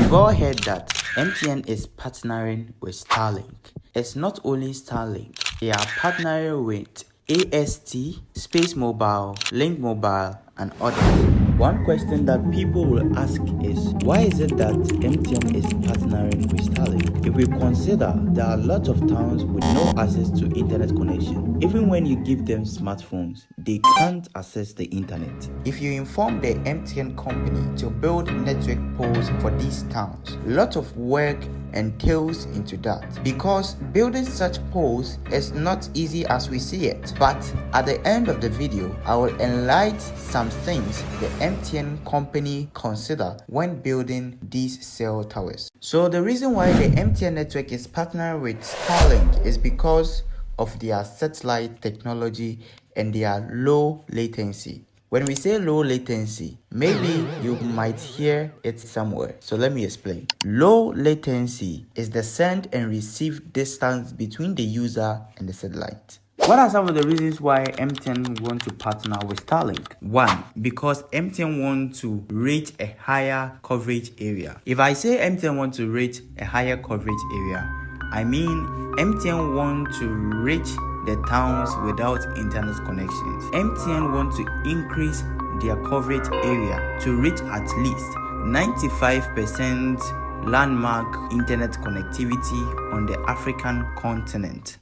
You all heard that MTN is partnering with Starlink. It's not only Starlink, they are partnering with AST, Space Mobile, Link Mobile, and others. One question that people will ask is, why is it that MTN is partnering with Starlink? If we consider there are lots of towns with no access to internet connection, even when you give them smartphones, they can't access the internet. If you inform the MTN company to build network poles for these towns, lots of work entails into that, because building such poles is not easy as we see it. But at the end of the video, I will enlighten some things the MTN company consider when building these cell towers. So the reason why the MTN network is partnering with Starlink is because of their satellite technology and their low latency. When we say low latency, maybe you might hear it somewhere. So let me explain. Low latency is the send and receive distance between the user and the satellite. What are some of the reasons why MTN want to partner with Starlink? 1. Because MTN want to reach a higher coverage area. If I say MTN want to reach a higher coverage area, I mean MTN want to reach the towns without internet connections. MTN want to increase their coverage area to reach at least 95% landmark internet connectivity on the African continent.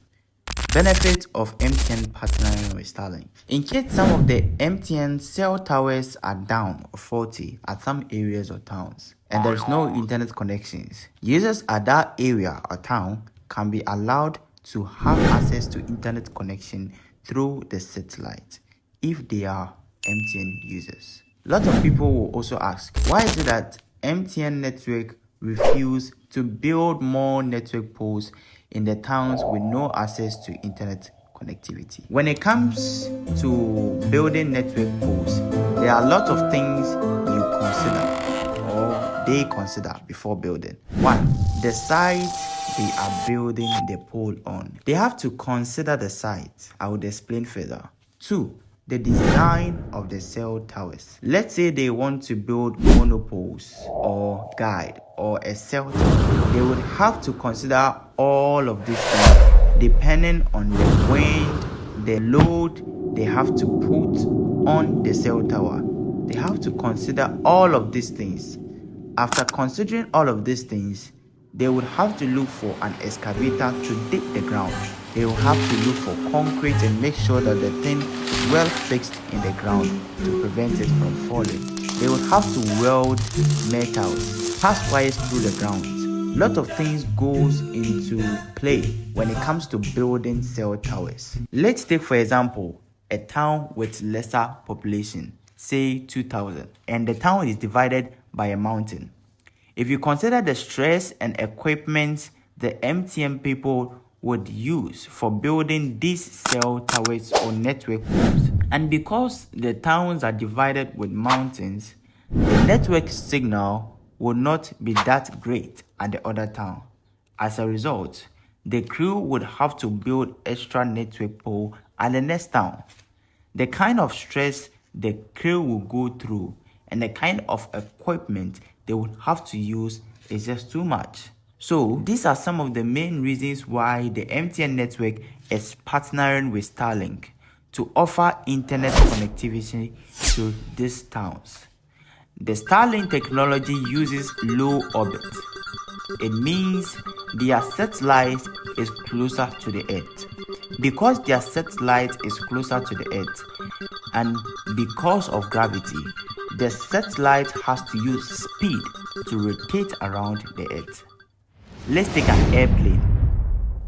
Benefit of MTN partnering with Starlink. In case some of the MTN cell towers are down or faulty at some areas or towns and there is no internet connections, users at that area or town can be allowed to have access to internet connection through the satellite if they are MTN users. Lots of people will also ask, why is it that MTN network refuse to build more network poles in the towns with no access to internet connectivity? When it comes to building network poles, there are a lot of things you consider or they consider before building. 1. The site they are building the pole on. They have to consider the site. I would explain further. 2. The design of the cell towers. Let's say they want to build monopoles or guide or a cell tower. They would have to consider all of these things depending on the wind, the load they have to put on the cell tower. They have to consider all of these things. After considering all of these things, they would have to look for an excavator to dig the ground. They will have to look for concrete and make sure that the thing is well fixed in the ground to prevent it from falling. They will have to weld metals, pass wires through the ground. A lot of things goes into play when it comes to building cell towers. Let's take for example a town with lesser population, say 2,000, and the town is divided by a mountain. If you consider the stress and equipment the MTN people would use for building these cell towers or network poles, and because the towns are divided with mountains, the network signal will not be that great at the other town. As a result, the crew would have to build extra network pole at the next town. The kind of stress the crew will go through and the kind of equipment they would have to use is just too much. So these are some of the main reasons why the MTN network is partnering with Starlink to offer internet connectivity to these towns. The Starlink technology uses low orbit. It means their satellite is closer to the Earth. Because their satellite is closer to the Earth and because of gravity, the satellite has to use speed to rotate around the Earth. Let's take an airplane.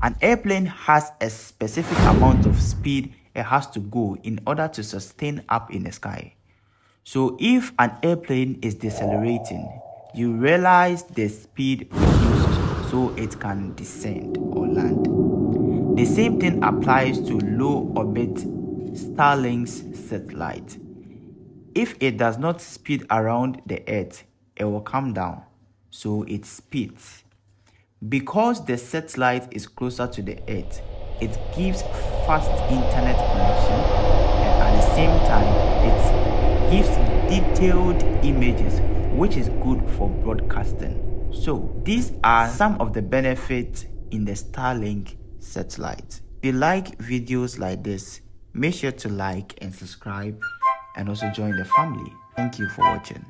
An airplane has a specific amount of speed it has to go in order to sustain up in the sky. So if an airplane is decelerating, you realize the speed reduced so it can descend or land. The same thing applies to low orbit Starlink's satellite. If it does not speed around the Earth, it will come down, so it speeds. Because the satellite is closer to the Earth, it gives fast internet connection, and at the same time, it gives detailed images, which is good for broadcasting. So these are some of the benefits in the Starlink satellite. If you like videos like this, make sure to like and subscribe and also join the family. Thank you for watching.